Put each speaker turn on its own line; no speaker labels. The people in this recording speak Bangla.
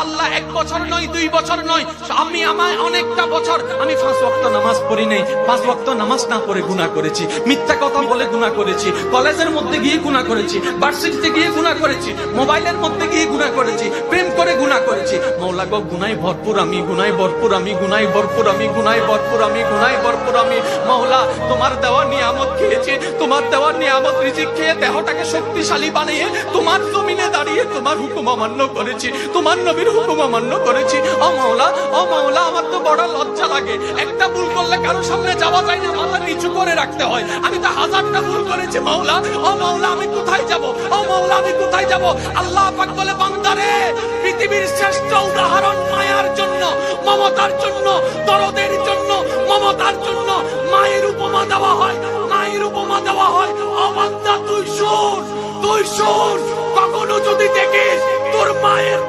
আল্লাহ 1 বছর নয় 2 বছর নয়, আমি আমার অনেকটা বছর আমি 5 ওয়াক্ত নামাজ পড়ি নাই। 5 ওয়াক্ত নামাজ না পড়ে গুনাহ করেছি, মিথ্যা কথা বলে গুনাহ করেছি, কলেজের মধ্যে গিয়ে গুনাহ করেছি, ভার্সিটিতে গিয়ে গুনাহ করেছি, মোবাইলের মধ্যে গিয়ে গুনাহ করেছি, প্রেম করে গুনাহ করেছি। মওলা গো গুনাহে ভরপুর আমি, গুনাহে ভরপুর আমি, গুনাহে ভরপুর আমি, গুনাহে ভরপুর আমি, গুনাহে ভরপুর আমি। মওলা তোমার দেওয়া নিয়ামত খেয়েছি, তোমার দেওয়া নিয়ামত রিজিক খেয়ে দেহটাকে শক্তিশালী বানিয়ে তোমার জমিনে দাঁড়িয়ে তোমার হুকুম অমান্য করেছি, তোমার নবীর হুকুম অমান্য করেছি। ও মওলা, ও মওলা, আমার তো বড় লজ্জা লাগে। একটা ভুল করলে কারোর সামনে যাওয়া যায় না, মাথা নিচু করে রাখতে হয়। আমি তো 1000টা ভুল করেছি মওলা। ও মওলা, আমি কোথায় যাব? ও মওলা, আমি কোথায় যাব? আল্লাহ পাক বলে, বান্দারে, পৃথিবীর শ্রেষ্ঠ উদাহরণ মায়ার জন্য, মমতার জন্য, দরদের জন্য, মমতার জন্য মায়ের উপমা দেওয়া হয়, মায়ের উপমা দেওয়া হয়। ও বান্দা, তুই শোন, তুই শোন, কখনো যদি দেখিস তোর মায়ের